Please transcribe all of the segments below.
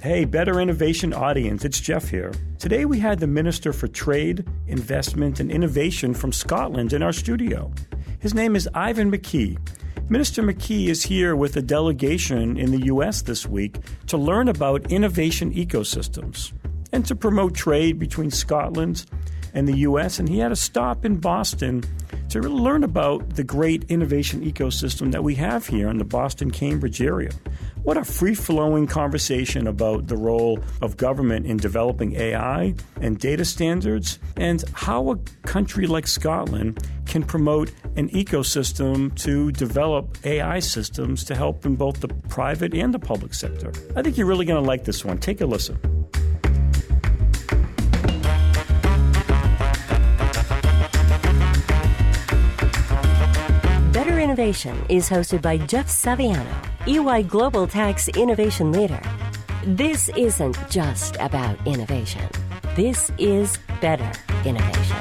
Hey, Better Innovation audience, it's Jeff here. Today we had the Minister for Trade, Investment and Innovation from Scotland in our studio. His name is Ivan McKee. Minister McKee is here with a delegation in the U.S. this week to learn about innovation ecosystems and to promote trade between Scotland and the U.S. And he had a stop in Boston to really learn about the great innovation ecosystem that we have here in the Boston-Cambridge area. What a free-flowing conversation about the role of government in developing AI and data standards and how a country like Scotland can promote an ecosystem to develop AI systems to help in both the private and the public sector. I think you're really going to like this one. Take a listen. Better Innovation is hosted by Jeff Saviano, EY Global Tax Innovation Leader. This isn't just about innovation. This is better innovation.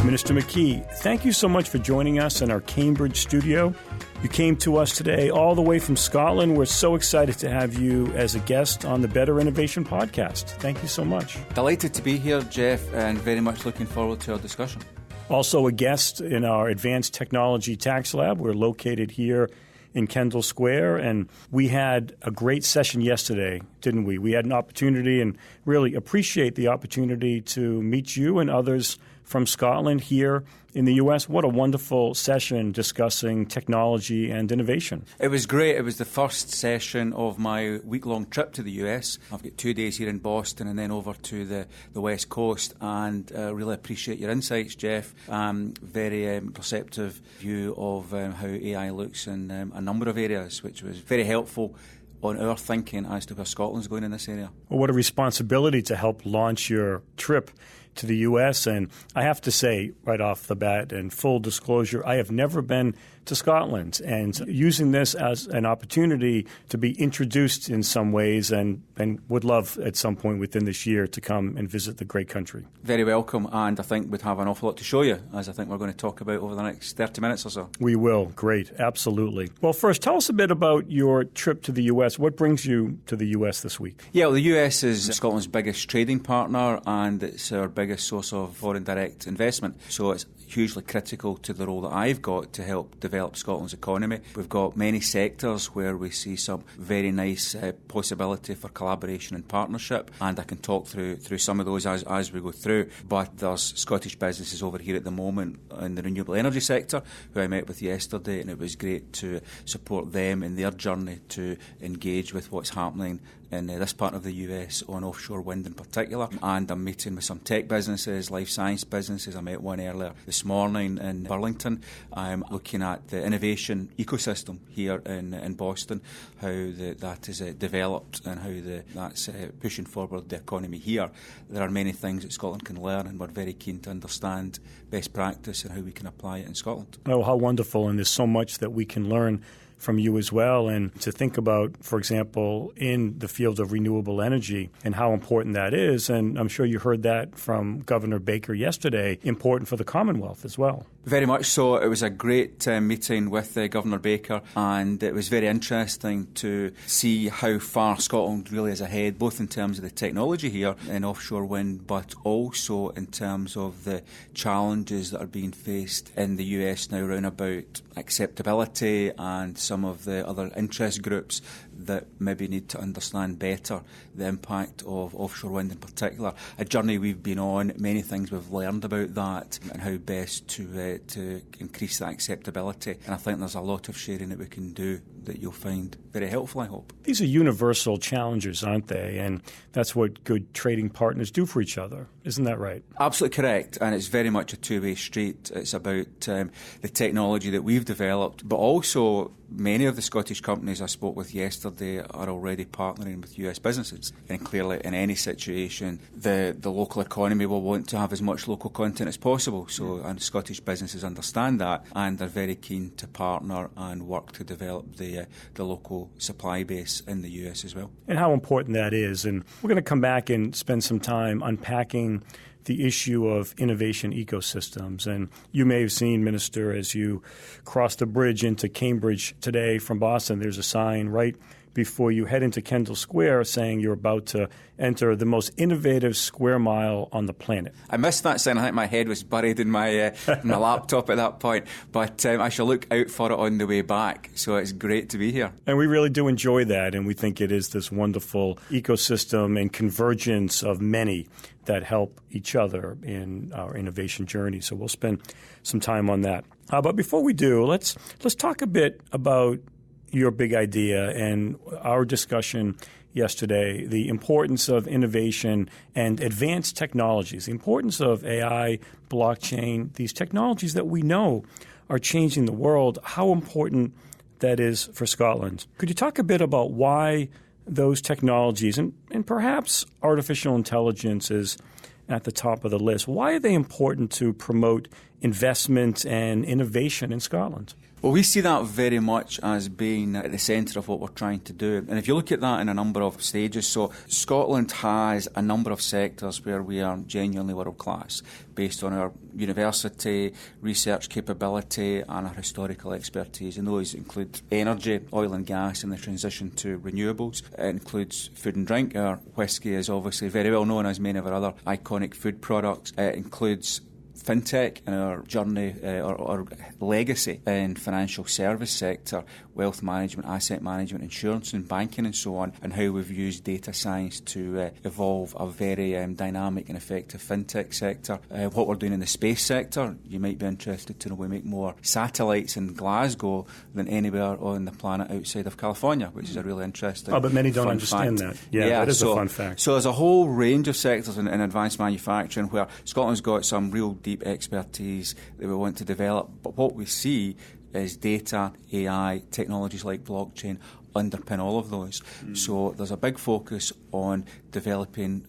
Minister McKee, thank you so much for joining us in our Cambridge studio. You came to us today all the way from Scotland. We're so excited to have you as a guest on the Better Innovation podcast. Thank you so much. Delighted to be here, Jeff, and very much looking forward to our discussion. Also a guest in our Advanced Technology Tax Lab. We're located here in Kendall Square, and we had a great session yesterday, didn't we? We had an opportunity and really appreciate the opportunity to meet you and others from Scotland here in the U.S. What a wonderful session discussing technology and innovation. It was great. It was the first session of my week-long trip to the U.S. I've got 2 days here in Boston and then over to the West Coast, and really appreciate your insights, Jeff. Very receptive view of how AI looks in a number of areas, which was very helpful on our thinking as to where Scotland's going in this area. Well, what a responsibility to help launch your trip to the U.S. And I have to say right off the bat, in full disclosure, I have never been to Scotland, and using this as an opportunity to be introduced in some ways and would love at some point within this year to come and visit the great country. Very welcome, and I think we'd have an awful lot to show you, as I think we're going to talk about over the next 30 minutes or so. We will. Great. Absolutely. Well, first, tell us a bit about your trip to the U.S. What brings you to the U.S. this week? Yeah, well, the U.S. is Scotland's biggest trading partner, and it's our biggest source of foreign direct investment. So it's hugely critical to the role that I've got to help develop Scotland's economy. We've got many sectors where we see some very nice possibility for collaboration and partnership, and I can talk through some of those as we go through. But there's Scottish businesses over here at the moment in the renewable energy sector who I met with yesterday, and it was great to support them in their journey to engage with what's happening in this part of the US on offshore wind in particular. And I'm meeting with some tech businesses, life science businesses. I met one earlier this morning in Burlington. I'm looking at the innovation ecosystem here in Boston, how that is developed and how that's pushing forward the economy here. There are many things that Scotland can learn, and we're very keen to understand best practice and how we can apply it in Scotland. Oh, how wonderful, and there's so much that we can learn from you as well, and to think about, for example, in the field of renewable energy and how important that is. And I'm sure you heard that from Governor Baker yesterday, important for the Commonwealth as well. Very much so. It was a great meeting with Governor Baker, and it was very interesting to see how far Scotland really is ahead, both in terms of the technology here in offshore wind, but also in terms of the challenges that are being faced in the US now around about acceptability and some of the other interest groups that maybe need to understand better the impact of offshore wind in particular. A journey we've been on, many things we've learned about that and how best to increase that acceptability. And I think there's a lot of sharing that we can do that you'll find very helpful, I hope. These are universal challenges, aren't they? And that's what good trading partners do for each other. Isn't that right? Absolutely correct. And it's very much a two-way street. It's about the technology that we've developed, but also many of the Scottish companies I spoke with yesterday are already partnering with US businesses. And clearly, in any situation, the local economy will want to have as much local content as possible. So, and Scottish businesses understand that, and they're very keen to partner and work to develop the local supply base in the US as well. And how important that is. And we're going to come back and spend some time unpacking the issue of innovation ecosystems. And you may have seen, Minister, as you cross the bridge into Cambridge today from Boston, there's a sign right before you head into Kendall Square saying you're about to enter the most innovative square mile on the planet. I missed that sign. I think my head was buried in my my laptop at that point. But I shall look out for it on the way back. So it's great to be here. And we really do enjoy that. And we think it is this wonderful ecosystem and convergence of many that help each other in our innovation journey. So we'll spend some time on that. But before we do, let's talk a bit about your big idea and our discussion yesterday, the importance of innovation and advanced technologies, the importance of AI, blockchain, these technologies that we know are changing the world, how important that is for Scotland. Could you talk a bit about why those technologies, and perhaps artificial intelligence is at the top of the list, why are they important to promote investment and innovation in Scotland? Well, we see that very much as being at the centre of what we're trying to do. And if you look at that in a number of stages, so Scotland has a number of sectors where we are genuinely world class, based on our university, research capability and our historical expertise. And those include energy, oil and gas and the transition to renewables. It includes food and drink. Our whisky is obviously very well known, as many of our other iconic food products. It includes fintech and our journey, our legacy in financial service sector, wealth management, asset management, insurance and banking and so on, and how we've used data science to evolve a very dynamic and effective fintech sector. What we're doing in the space sector, you might be interested to know we make more satellites in Glasgow than anywhere on the planet outside of California, which is a really interesting but many don't understand fact. that. Yeah, that is a fun fact. So there's a whole range of sectors in advanced manufacturing where Scotland's got some real deep expertise that we want to develop. But what we see is data, AI, technologies like blockchain underpin all of those. So there's a big focus on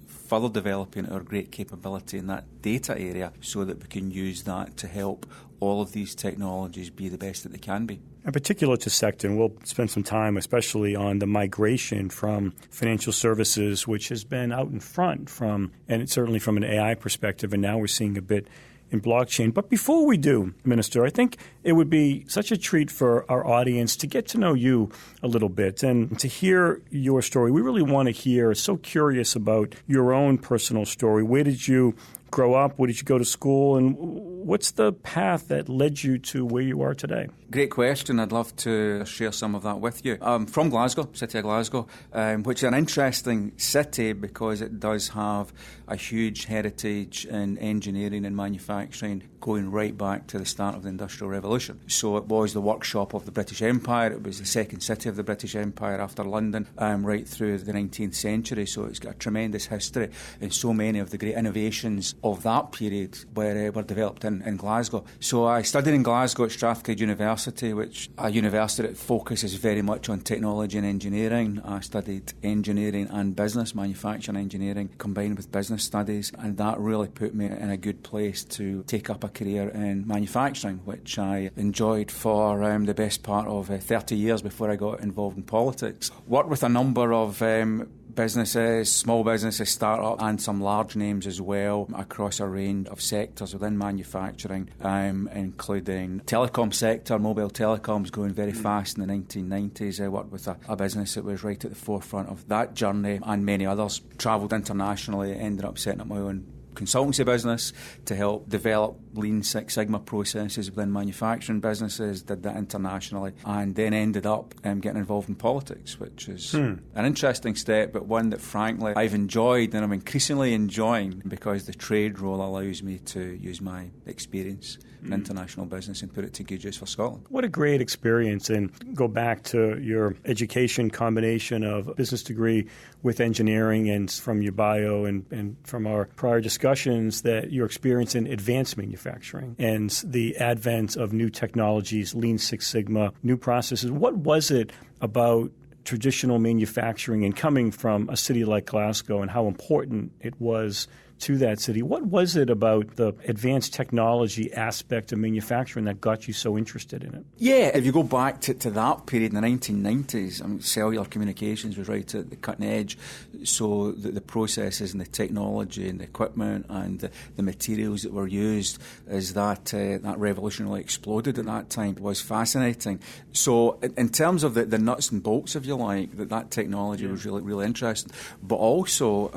further developing our great capability in that data area so that we can use that to help all of these technologies be the best that they can be. In particular to sector, and we'll spend some time especially on the migration from financial services, which has been out in front from, and it's certainly from an AI perspective, and now we're seeing a bit in blockchain. But before we do, Minister, I think it would be such a treat for our audience to get to know you a little bit and to hear your story. We really want to hear, so curious about your own personal story. Where did you grow up? Where did you go to school? And what's the path that led you to where you are today? Great question. I'd love to share some of that with you. I'm from Glasgow, city of Glasgow, which is an interesting city because it does have a huge heritage in engineering and manufacturing going right back to the start of the Industrial Revolution. So it was the workshop of the British Empire. It was the second city of the British Empire after London, right through the 19th century. So it's got a tremendous history, and so many of the great innovations of that period were developed in Glasgow. So I studied in Glasgow at Strathclyde University, which a university that focuses very much on technology and engineering. I studied engineering and business, manufacturing engineering, combined with business studies, and that really put me in a good place to take up a career in manufacturing, which I enjoyed for the best part of 30 years before I got involved in politics. Worked with a number of businesses, small businesses, start-up, and some large names as well across a range of sectors within manufacturing, including telecom sector. Mobile telecoms growing very fast in the 1990s. I worked with a business that was right at the forefront of that journey, and many others. Travelled internationally, ended up setting up my own consultancy business to help develop Lean Six Sigma processes within manufacturing businesses, did that internationally, and then ended up getting involved in politics, which is an interesting step, but one that frankly I've enjoyed and I'm increasingly enjoying because the trade role allows me to use my experience in international business and put it to good use for Scotland. What a great experience, and go back to your education combination of business degree with engineering, and from your bio and from our prior discussions that your experience in advanced manufacturing and the advent of new technologies, Lean Six Sigma, new processes. What was it about traditional manufacturing and coming from a city like Glasgow and how important it was to that city. What was it about the advanced technology aspect of manufacturing that got you so interested in it? Yeah, if you go back to that period in the 1990s, I mean, cellular communications was right at the cutting edge. So the processes and the technology and the equipment and the materials that were used as that revolution really exploded at that time was fascinating. So in terms of the nuts and bolts, if you like, that technology was really interesting. But also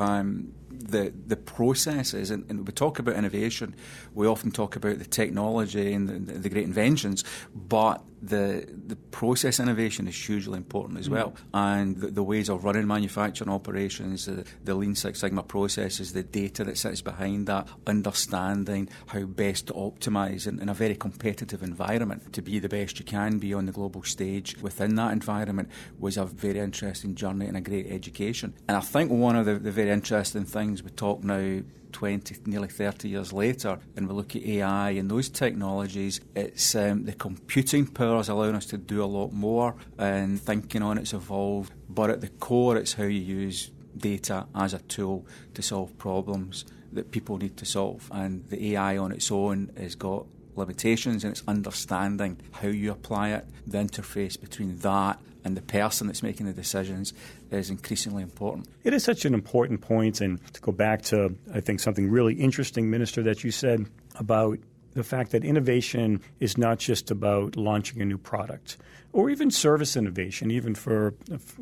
the processes, and we talk about innovation, we often talk about the technology and the great inventions, but the process innovation is hugely important as well. And the ways of running manufacturing operations, the Lean Six Sigma processes, the data that sits behind that, understanding how best to optimise in a very competitive environment to be the best you can be on the global stage within that environment was a very interesting journey and a great education. And I think one of the very interesting things we talk now 20, nearly 30 years later, and we look at AI and those technologies, it's the computing power is allowing us to do a lot more, and thinking on it's evolved. But at the core, it's how you use data as a tool to solve problems that people need to solve. And the AI on its own has got limitations, and it's understanding how you apply it. The interface between that and the person that's making the decisions is increasingly important. It is such an important point, and to go back to, I think, something really interesting, Minister, that you said about the fact that innovation is not just about launching a new product or even service innovation, even for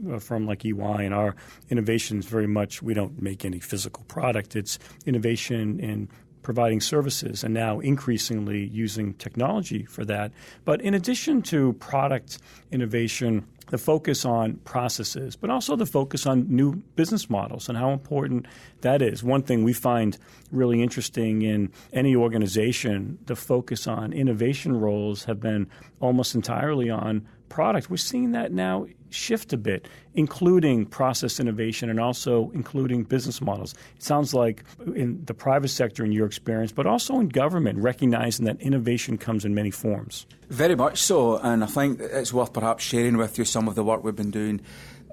a firm like EY, and our innovations very much, we don't make any physical product. It's innovation in providing services, and now increasingly using technology for that. But in addition to product innovation, the focus on processes, but also the focus on new business models and how important that is. One thing we find really interesting in any organization, the focus on innovation roles have been almost entirely on product. We're seeing that now shift a bit, including process innovation and also including business models. It sounds like in the private sector, in your experience, but also in government, recognizing that innovation comes in many forms. Very much so, and I think it's worth perhaps sharing with you some of the work we've been doing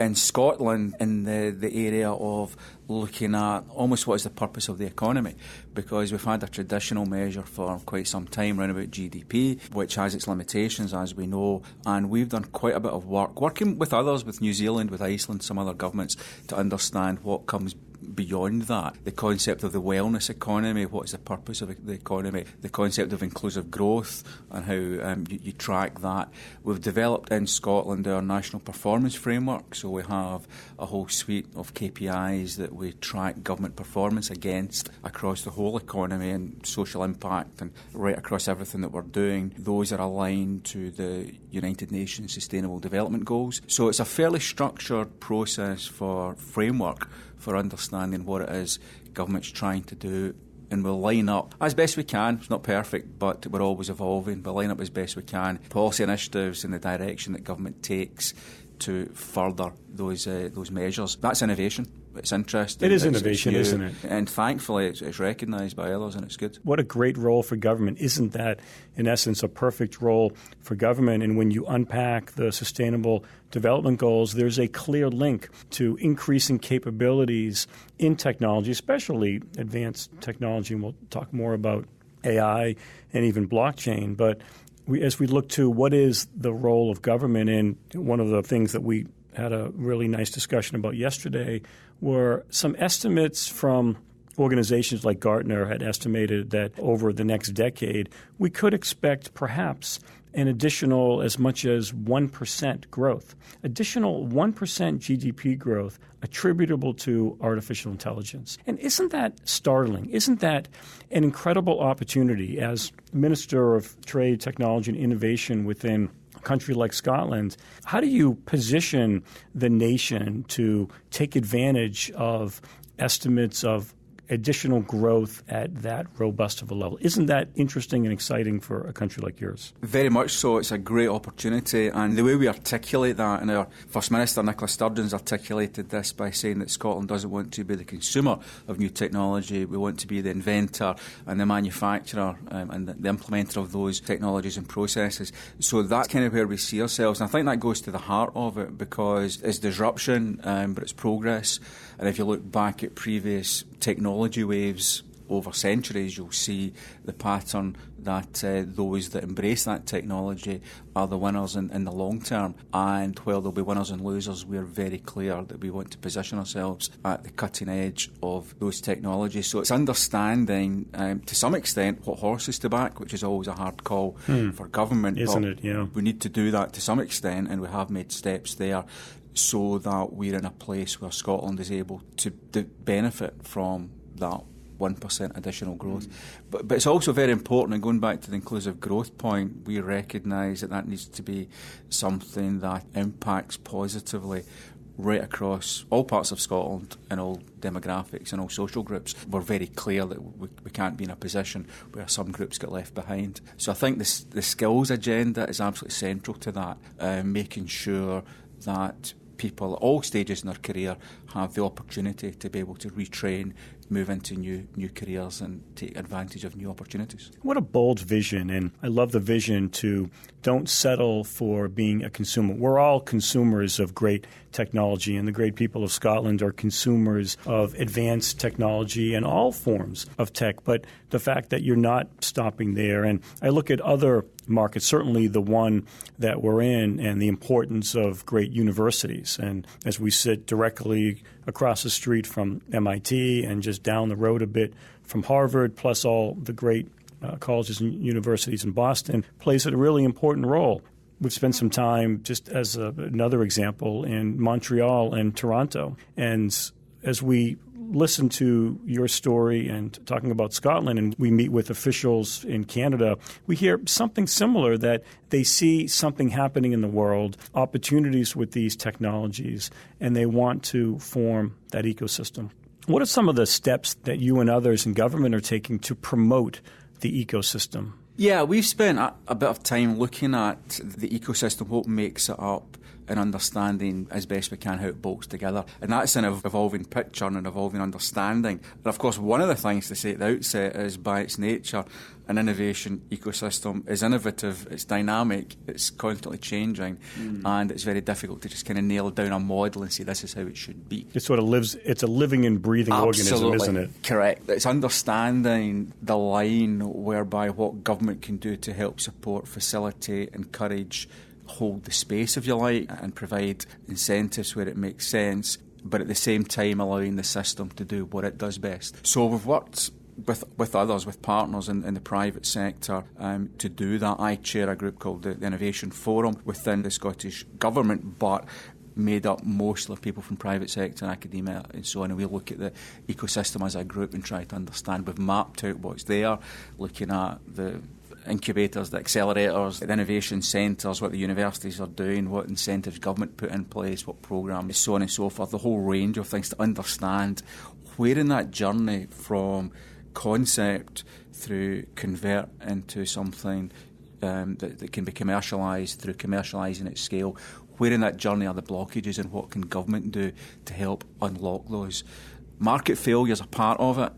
in Scotland in the area of looking at almost what is the purpose of the economy, because we've had a traditional measure for quite some time around about GDP, which has its limitations, as we know, and we've done quite a bit of work working with others, with New Zealand, with Iceland, some other governments, to understand what comes beyond that. The concept of the wellness economy, what is the purpose of the economy, the concept of inclusive growth and how you track that. We've developed in Scotland our national performance framework, so we have a whole suite of KPIs that we track government performance against across the whole economy and social impact and right across everything that we're doing. Those are aligned to the United Nations Sustainable Development Goals. So it's a fairly structured process for framework for understanding what it is government's trying to do, and we'll line up as best we can. It's not perfect, but we're always evolving. We'll line up as best we can policy initiatives in the direction that government takes to further those measures. That's innovation. It's interesting. It is innovation, isn't it? And thankfully, it's recognised by others, and it's good. What a great role for government. Isn't that, in essence, a perfect role for government? And when you unpack the Sustainable Development Goals, there's a clear link to increasing capabilities in technology, especially advanced technology. And we'll talk more about AI and even blockchain. But as we look to what is the role of government, and one of the things that we had a really nice discussion about yesterday were some estimates from organizations like Gartner had estimated that over the next decade, we could expect perhaps an additional as much as 1% growth, additional 1% GDP growth attributable to artificial intelligence. And isn't that startling? Isn't that an incredible opportunity as Minister of Trade, Technology and Innovation within a country like Scotland? How do you position the nation to take advantage of estimates of additional growth at that robust of a level? Isn't that interesting and exciting for a country like yours? Very much so. It's a great opportunity, and the way we articulate that, and our First Minister Nicola Sturgeon's articulated this by saying that Scotland doesn't want to be the consumer of new technology. We want to be the inventor and the manufacturer and the implementer of those technologies and processes. So that's kind of where we see ourselves, and I think that goes to the heart of it, because it's disruption, but it's progress. And if you look back at previous technology technology waves over centuries, you'll see the pattern that those that embrace that technology are the winners in the long term. And while there'll be winners and losers, we're very clear that we want to position ourselves at the cutting edge of those technologies. So it's understanding, to some extent, what horses to back, which is always a hard call for government. Isn't it? Yeah. We need to do that to some extent, and we have made steps there so that we're in a place where Scotland is able to benefit from that 1% additional growth. But it's also very important, and going back to the inclusive growth point, we recognise that needs to be something that impacts positively right across all parts of Scotland and all demographics and all social groups. We're very clear that we can't be in a position where some groups get left behind. So I think the skills agenda is absolutely central to that, making sure that people at all stages in their career have the opportunity to be able to retrain, move into new careers and take advantage of new opportunities. What a bold vision, and I love the vision to don't settle for being a consumer. We're all consumers of great technology, and the great people of Scotland are consumers of advanced technology and all forms of tech, but the fact that you're not stopping there. And I look at other markets, certainly the one that we're in, and the importance of great universities. And as we sit directly across the street from MIT and just down the road a bit from Harvard, plus all the great colleges and universities in Boston, plays a really important role. We've spent some time, just as another example, in Montreal and Toronto. And as we listen to your story and talking about Scotland, and we meet with officials in Canada, we hear something similar, that they see something happening in the world, opportunities with these technologies, and they want to form that ecosystem. What are some of the steps that you and others in government are taking to promote the ecosystem? Yeah, we've spent a bit of time looking at the ecosystem, what makes it up, and understanding as best we can how it bolts together. And that's an evolving picture and an evolving understanding. And of course, one of the things to say at the outset is, by its nature, an innovation ecosystem is innovative, it's dynamic, it's constantly changing, and it's very difficult to just kind of nail down a model and say this is how it should be. It sort of lives, it's a living and breathing organism, isn't it? Correct. It's understanding the line whereby what government can do to help support, facilitate, encourage, hold the space, if you like, and provide incentives where it makes sense, but at the same time allowing the system to do what it does best. So we've worked with others, with partners in the private sector to do that. I chair a group called the Innovation Forum within the Scottish Government, but made up mostly of people from private sector and academia and so on, and we look at the ecosystem as a group and try to understand. We've mapped out what's there, looking at the incubators, the accelerators, the innovation centres, what the universities are doing, what incentives government put in place, what programmes, so on and so forth, the whole range of things to understand where in that journey from concept through convert into something that can be commercialised, through commercialising at scale, where in that journey are the blockages and what can government do to help unlock those. Market failure is a part of it,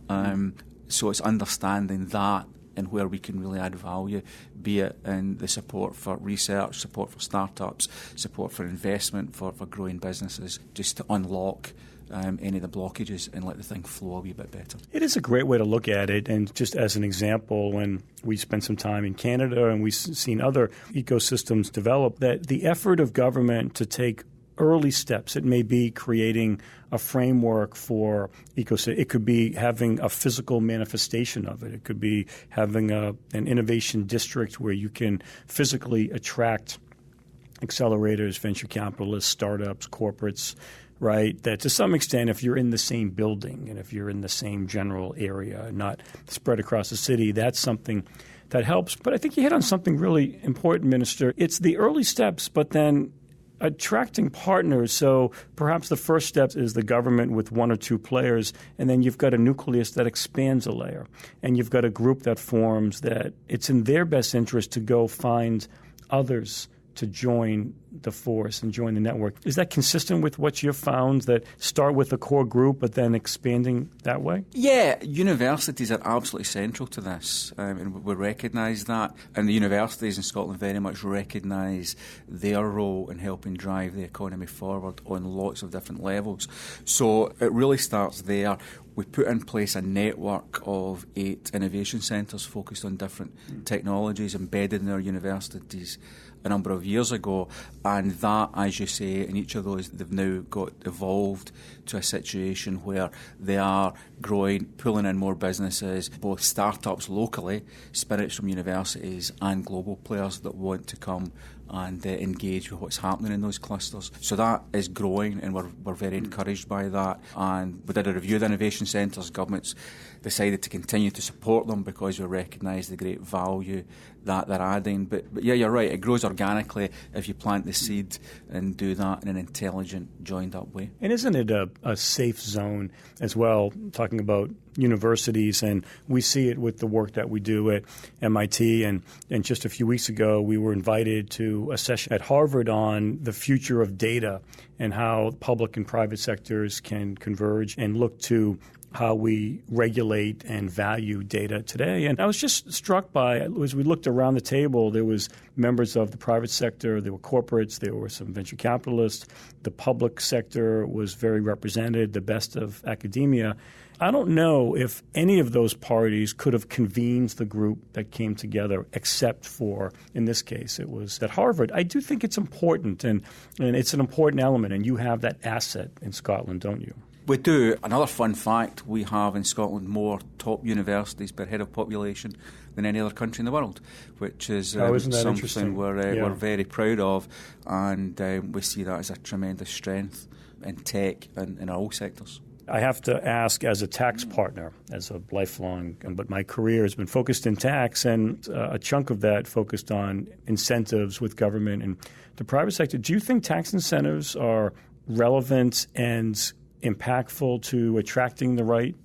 so it's understanding that and where we can really add value, be it in the support for research, support for startups, support for investment, for growing businesses, just to unlock any of the blockages and let the thing flow a wee bit better. It is a great way to look at it. And just as an example, when we spent some time in Canada and we've seen other ecosystems develop, that the effort of government to take early steps, it may be creating a framework for ecosystem. It could be having a physical manifestation of it. It could be having an innovation district where you can physically attract accelerators, venture capitalists, startups, corporates, right? That to some extent, if you're in the same building and if you're in the same general area, not spread across the city, that's something that helps. But I think you hit on something really important, Minister. It's the early steps, but then attracting partners. So perhaps the first step is the government with one or two players, and then you've got a nucleus that expands a layer, and you've got a group that forms that it's in their best interest to go find others to join the force and join the network. Is that consistent with what you've found, that start with a core group but then expanding that way? Yeah, universities are absolutely central to this, and we recognise that. And the universities in Scotland very much recognise their role in helping drive the economy forward on lots of different levels. So it really starts there. We put in place a network of 8 innovation centres focused on different technologies embedded in our universities a number of years ago, and that, as you say, in each of those, they've now got evolved to a situation where they are growing, pulling in more businesses, both startups locally, spirits from universities, and global players that want to come and engage with what's happening in those clusters. So that is growing, and we're very encouraged by that. And we did a review of the innovation centres. Governments decided to continue to support them because we recognise the great value that they're adding. But yeah, you're right, it grows organically if you plant the seed and do that in an intelligent, joined-up way. And isn't it a safe zone as well, talking about universities, and we see it with the work that we do at MIT, and just a few weeks ago we were invited to a session at Harvard on the future of data and how public and private sectors can converge and look to how we regulate and value data today. And I was just struck by, as we looked around the table, there was members of the private sector, there were corporates, there were some venture capitalists, the public sector was very represented, the best of academia. I don't know if any of those parties could have convened the group that came together, except for, in this case, it was at Harvard. I do think it's important, and it's an important element, and you have that asset in Scotland, don't you? We do. Another fun fact, we have in Scotland more top universities per head of population than any other country in the world, which is something we're very proud of, and we see that as a tremendous strength in tech and in all sectors. I have to ask, as a tax partner, as a lifelong, but my career has been focused in tax, and a chunk of that focused on incentives with government and the private sector. Do you think tax incentives are relevant and impactful to attracting the right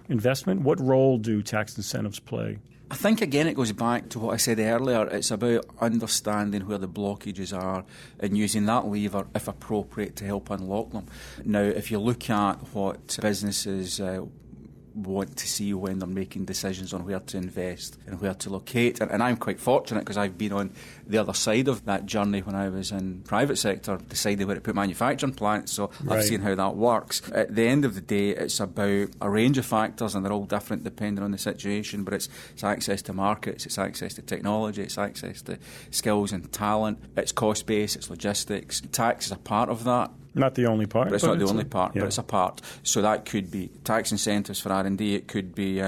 investment? What role do tax incentives play? I think, again, it goes back to what I said earlier. It's about understanding where the blockages are and using that lever, if appropriate, to help unlock them. Now, if you look at what businesses want to see when they're making decisions on where to invest and where to locate. And I'm quite fortunate because I've been on the other side of that journey when I was in private sector, deciding where to put manufacturing plants, so I've seen how that works. At the end of the day, it's about a range of factors, and they're all different depending on the situation, but it's access to markets, it's access to technology, it's access to skills and talent, it's cost base, it's logistics. Tax is a part of that. Not the only part. But it's not the only part, but it's a part. So that could be tax incentives for R&D, it could be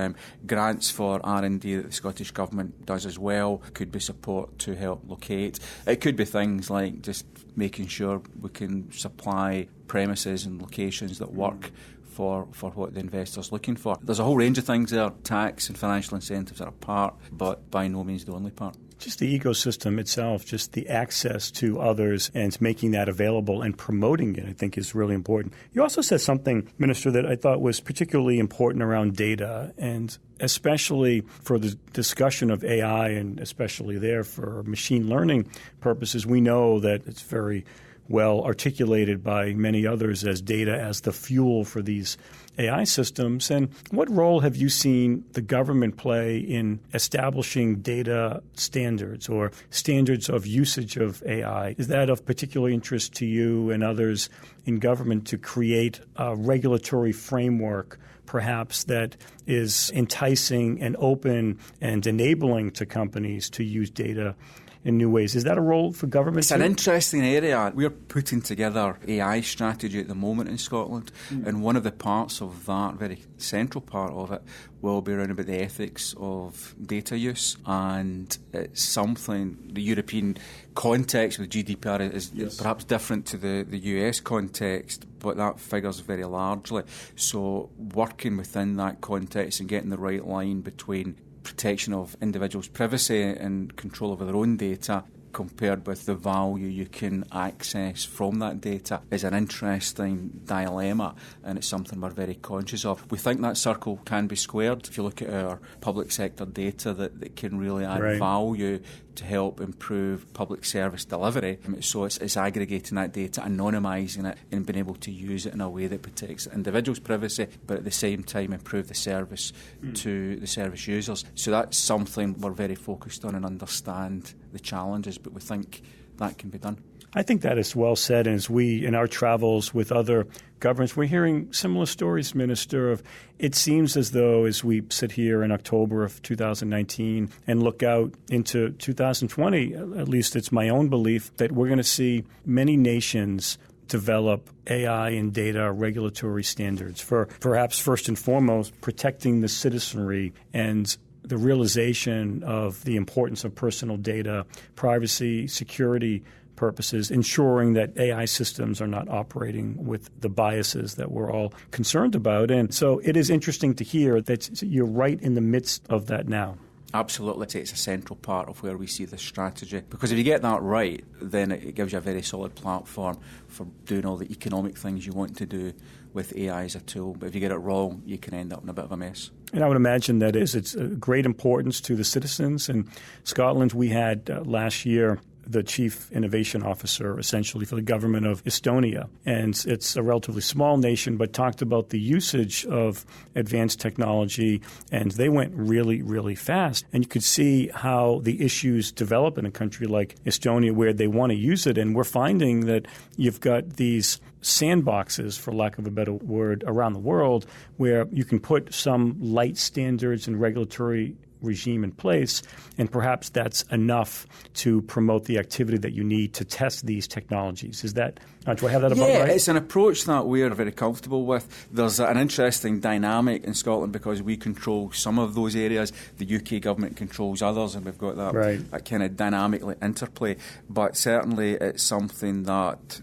grants for R&D that the Scottish Government does as well, it could be support to help locate, it could be things like just making sure we can supply premises and locations that work for what the investor's looking for. There's a whole range of things there. Tax and financial incentives are a part, but by no means the only part. Just the ecosystem itself, just the access to others and making that available and promoting it, I think, is really important. You also said something, Minister, that I thought was particularly important around data, and especially for the discussion of AI, and especially there for machine learning purposes. We know that it's very well articulated by many others as data as the fuel for these AI systems. And what role have you seen the government play in establishing data standards or standards of usage of AI? Is that of particular interest to you and others in government to create a regulatory framework perhaps that is enticing and open and enabling to companies to use data in new ways? Is that a role for government? It's an interesting area. We're putting together AI strategy at the moment in Scotland, and one of the parts of that, very central part of it, will be around about the ethics of data use, and it's something, the European context with GDPR is perhaps different to the US context, but that figures very largely. So working within that context and getting the right line between protection of individuals' privacy and control over their own data compared with the value you can access from that data is an interesting dilemma, and it's something we're very conscious of. We think that circle can be squared if you look at our public sector data that can really add value to help improve public service delivery. So it's aggregating that data, anonymising it, and being able to use it in a way that protects individuals' privacy, but at the same time improve the service to the service users. So that's something we're very focused on and understand the challenges, but we think that can be done. I think that is well said. And as we, in our travels with other governments, we're hearing similar stories, Minister, of it seems as though as we sit here in October of 2019 and look out into 2020, at least it's my own belief, that we're going to see many nations develop AI and data regulatory standards for perhaps first and foremost protecting the citizenry and the realization of the importance of personal data, privacy, security purposes, ensuring that AI systems are not operating with the biases that we're all concerned about. And so it is interesting to hear that you're right in the midst of that now. Absolutely. It's a central part of where we see this strategy. Because if you get that right, then it gives you a very solid platform for doing all the economic things you want to do with AI as a tool. But if you get it wrong, you can end up in a bit of a mess. And I would imagine that it's a great importance to the citizens. In Scotland, we had last year the chief innovation officer, essentially, for the government of Estonia. And it's a relatively small nation, but talked about the usage of advanced technology, and they went really, really fast. And you could see how the issues develop in a country like Estonia where they want to use it. And we're finding that you've got these sandboxes, for lack of a better word, around the world where you can put some light standards and regulatory regime in place, and perhaps that's enough to promote the activity that you need to test these technologies. Is that, do I have that about right? Yeah, it's an approach that we're very comfortable with. There's an interesting dynamic in Scotland because we control some of those areas, the UK government controls others, and we've got that kind of dynamically interplay. But certainly it's something that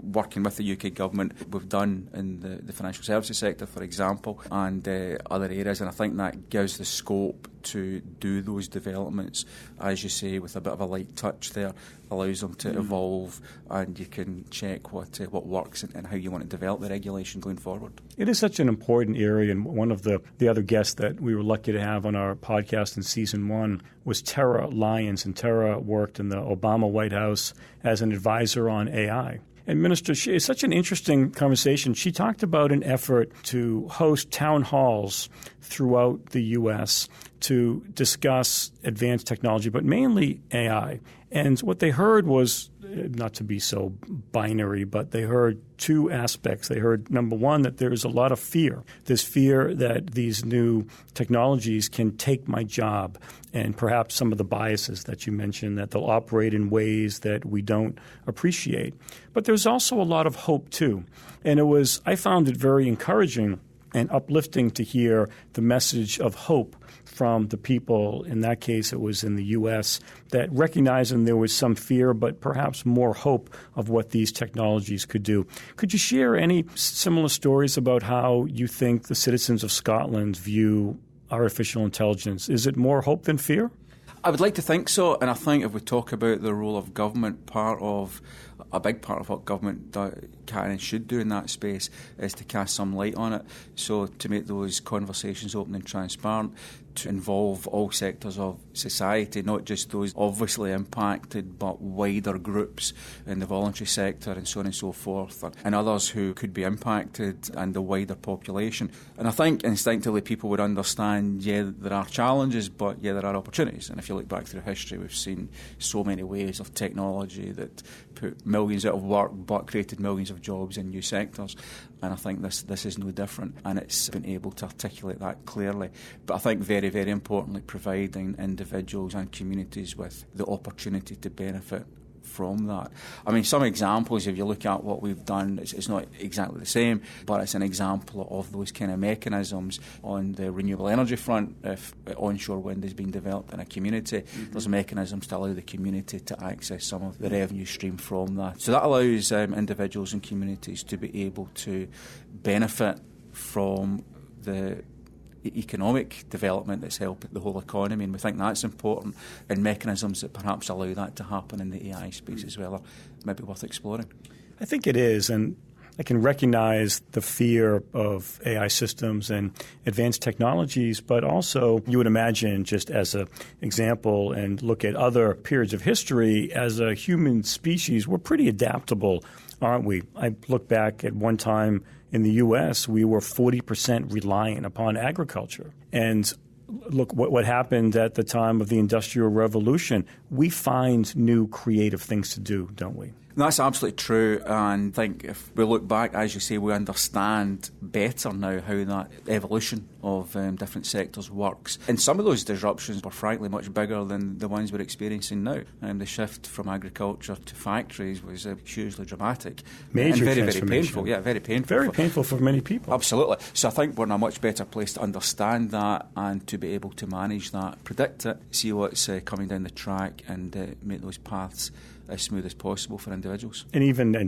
working with the UK government we've done in the financial services sector, for example, and other areas, and I think that gives the scope to do those developments, as you say, with a bit of a light touch there, allows them to evolve, and you can check what works and how you want to develop the regulation going forward. It is such an important area, and one of the other guests that we were lucky to have on our podcast in Season 1 was Tara Lyons, and Tara worked in the Obama White House as an advisor on AI. And Minister, it's such an interesting conversation. She talked about an effort to host town halls throughout the U.S. to discuss advanced technology, but mainly AI. And what they heard was, not to be so binary, but they heard two aspects. They heard, number one, that there's a lot of fear. This fear that these new technologies can take my job, and perhaps some of the biases that you mentioned, that they'll operate in ways that we don't appreciate. But there's also a lot of hope, too. And I found it very encouraging and uplifting to hear the message of hope from the people, in that case it was in the U.S., that recognizing there was some fear but perhaps more hope of what these technologies could do. Could you share any similar stories about how you think the citizens of Scotland view artificial intelligence? Is it more hope than fear? I would like to think so, and I think if we talk about the role of government, a big part of what government can and should do in that space is to cast some light on it. So to make those conversations open and transparent, to involve all sectors of society, not just those obviously impacted, but wider groups in the voluntary sector and so on and so forth, and others who could be impacted, and the wider population. And I think instinctively people would understand, there are challenges, but there are opportunities. And if you look back through history, we've seen so many ways of technology that put millions out of work but created millions of jobs in new sectors. And I think this is no different, and it's been able to articulate that clearly. But I think very, very importantly, providing individuals and communities with the opportunity to benefit from that. I mean, some examples, if you look at what we've done, it's not exactly the same, but it's an example of those kind of mechanisms on the renewable energy front. If onshore wind is being developed in a community, there's mechanisms to allow the community to access some of the revenue stream from that. So that allows individuals and communities to be able to benefit from the economic development that's helping the whole economy, and we think that's important, and mechanisms that perhaps allow that to happen in the AI space as well are maybe worth exploring. I think it is, and I can recognize the fear of AI systems and advanced technologies, but also you would imagine, just as an example and look at other periods of history, as a human species, we're pretty adaptable, aren't we? I look back at one time in the U.S., we were 40% reliant upon agriculture. And look what happened at the time of the Industrial Revolution. We find new creative things to do, don't we? That's absolutely true, and I think if we look back, as you say, we understand better now how that evolution of different sectors works. And some of those disruptions were frankly much bigger than the ones we're experiencing now. The shift from agriculture to factories was hugely dramatic. Major and very, transformation. very painful. Yeah, very painful. Very painful for many people. Absolutely. So I think we're in a much better place to understand that and to be able to manage that, predict it, see what's coming down the track, and make those paths as smooth as possible for individuals. And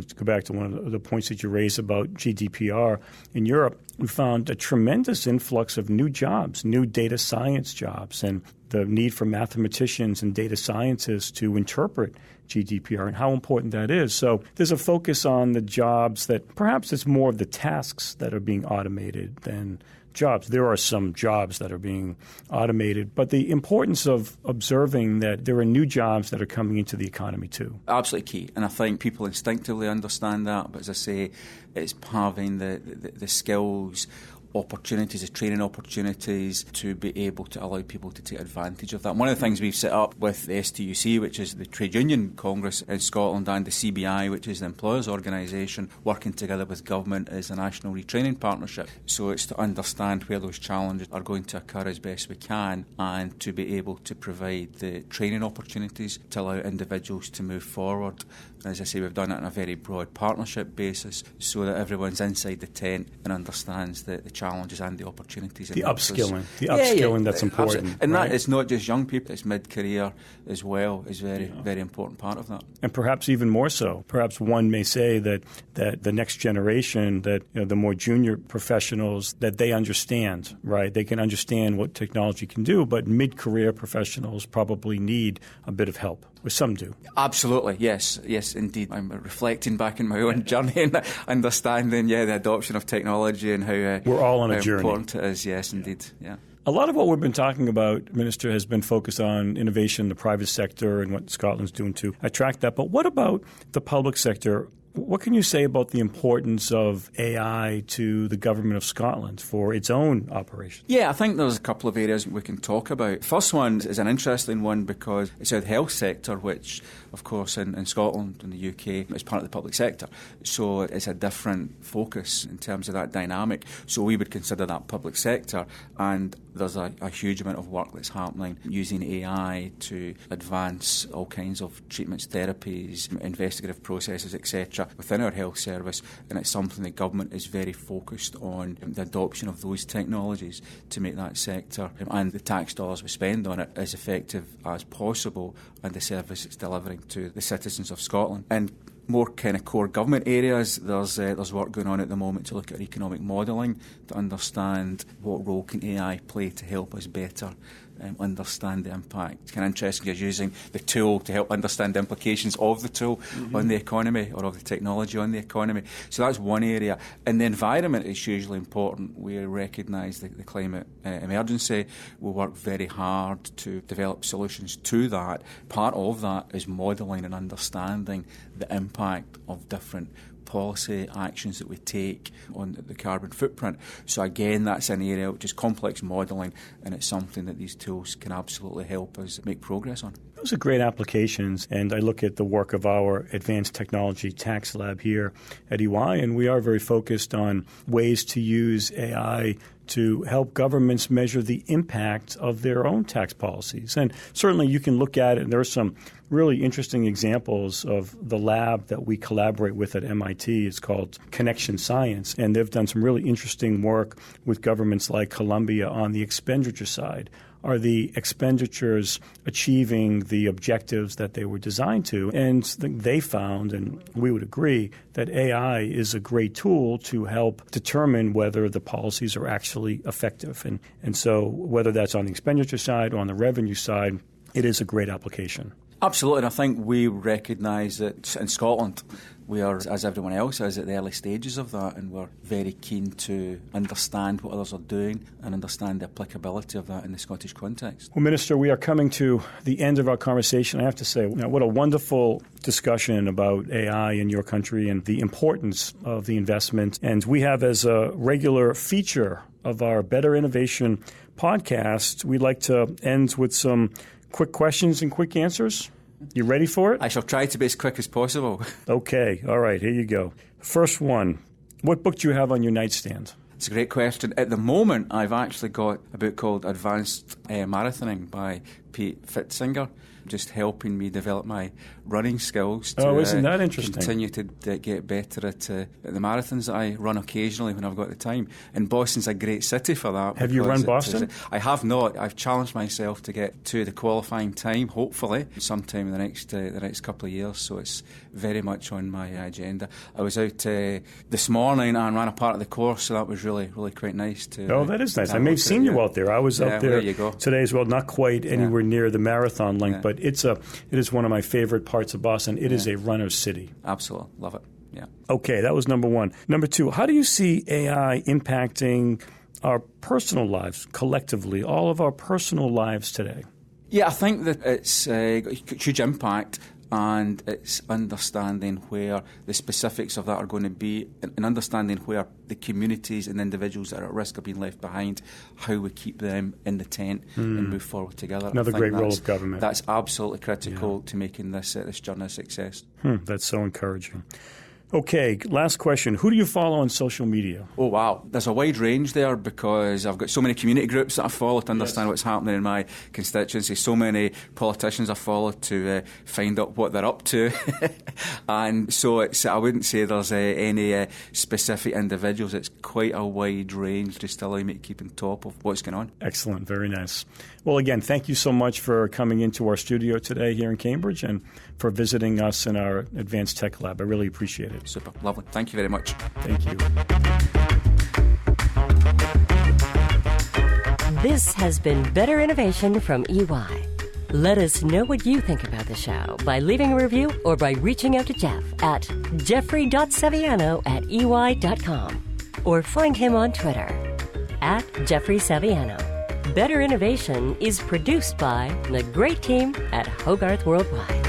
to go back to one of the points that you raised about GDPR, in Europe, we found a tremendous influx of new jobs, new data science jobs, and the need for mathematicians and data scientists to interpret GDPR and how important that is. So there's a focus on the jobs that perhaps it's more of the tasks that are being automated than jobs. There are some jobs that are being automated, but the importance of observing that there are new jobs that are coming into the economy too. Absolutely key, and I think people instinctively understand that, but as I say, it's having the skills, opportunities, the training opportunities to be able to allow people to take advantage of that. One of the things we've set up with the STUC, which is the Trade Union Congress in Scotland, and the CBI, which is the employers' organisation, working together with government, is a national retraining partnership. So it's to understand where those challenges are going to occur as best we can, and to be able to provide the training opportunities to allow individuals to move forward. And as I say, we've done it on a very broad partnership basis so that everyone's inside the tent and understands the challenges and the opportunities. The upskilling that's important. Absolutely. And right? that it's not just young people, it's mid-career as well, is very important part of that. And perhaps even more so. Perhaps one may say that the next generation, that the more junior professionals, that they understand, right? They can understand what technology can do, but mid-career professionals probably need a bit of help. Or some do. Absolutely, yes, indeed. I'm reflecting back in my own journey and understanding, the adoption of technology and how we're all on a journey. Important it is, yes, indeed, yeah. A lot of what we've been talking about, Minister, has been focused on innovation in the private sector and what Scotland's doing to attract that. But what about the public sector? What can you say about the importance of AI to the government of Scotland for its own operations? Yeah, I think there's a couple of areas we can talk about. First one is an interesting one because it's the health sector, which, of course, in Scotland and the UK is part of the public sector. So it's a different focus in terms of that dynamic. So we would consider that public sector, and there's a huge amount of work that's happening using AI to advance all kinds of treatments, therapies, investigative processes, etc. within our health service, and it's something the government is very focused on, the adoption of those technologies to make that sector and the tax dollars we spend on it as effective as possible, and the service it's delivering to the citizens of Scotland. And more kind of core government areas, there's work going on at the moment to look at economic modelling, to understand what role can AI play to help us better understand the impact. It's kind of interesting you're using the tool to help understand the implications of the tool on the economy, or of the technology on the economy. So that's one area. And the environment is hugely important. We recognise the climate emergency. We work very hard to develop solutions to that. Part of that is modelling and understanding the impact of different policy actions that we take on the carbon footprint. So again, that's an area which is complex modelling, and it's something that these tools can absolutely help us make progress on. Those are great applications, and I look at the work of our Advanced Technology Tax Lab here at EY, and we are very focused on ways to use AI to help governments measure the impact of their own tax policies. And certainly you can look at it, and there are some really interesting examples of the lab that we collaborate with at MIT. It's called Connection Science, and they've done some really interesting work with governments like Colombia on the expenditure side. Are the expenditures achieving the objectives that they were designed to? And they found, and we would agree, that AI is a great tool to help determine whether the policies are actually effective. And so whether that's on the expenditure side or on the revenue side, it is a great application. Absolutely, and I think we recognise that in Scotland We are, as everyone else is, at the early stages of that, and we're very keen to understand what others are doing and understand the applicability of that in the Scottish context. Well, Minister, we are coming to the end of our conversation. I have to say, what a wonderful discussion about AI in your country and the importance of the investment. And we have, as a regular feature of our Better Innovation podcast, we'd like to end with some quick questions and quick answers. You ready for it? I shall try to be as quick as possible. Okay. All right. Here you go. First one. What book do you have on your nightstand? It's a great question. At the moment, I've actually got a book called Advanced Marathoning by Pete Fitzinger, just helping me develop my running skills to isn't that interesting? Continue to get better at the marathons that I run occasionally when I've got the time. And Boston's a great city for that. Have you run Boston? I have not. I've challenged myself to get to the qualifying time, hopefully, sometime in the next couple of years. So it's very much on my agenda. I was out this morning and ran a part of the course, so that was really, really quite nice. That is nice. I may have seen you out there. I was out there today as well, not quite anywhere near the marathon length, but it is one of my favorite parts of Boston. It is a runner's city. Absolutely. Love it. Yeah. Okay, that was number one. Number two, how do you see AI impacting our personal lives collectively, all of our personal lives today? Yeah, I think that it's got a huge impact, and it's understanding where the specifics of that are going to be, and understanding where the communities and individuals that are at risk of being left behind, how we keep them in the tent and move forward together. Another great role of government. That's absolutely critical to making this journey a success. That's so encouraging. Okay, last question. Who do you follow on social media? Oh, wow. There's a wide range there because I've got so many community groups that I follow to understand what's happening in my constituency, so many politicians I follow to find out what they're up to. And so I wouldn't say there's any specific individuals. It's quite a wide range just to allow me to keep on top of what's going on. Excellent. Very nice. Well, again, thank you so much for coming into our studio today here in Cambridge and for visiting us in our Advanced Tech Lab. I really appreciate it. Super. Lovely. Thank you very much. Thank you. This has been Better Innovation from EY. Let us know what you think about the show by leaving a review or by reaching out to Jeff at jeffrey.saviano@ey.com or find him on Twitter @JeffreySaviano. Better Innovation is produced by the great team at Hogarth Worldwide.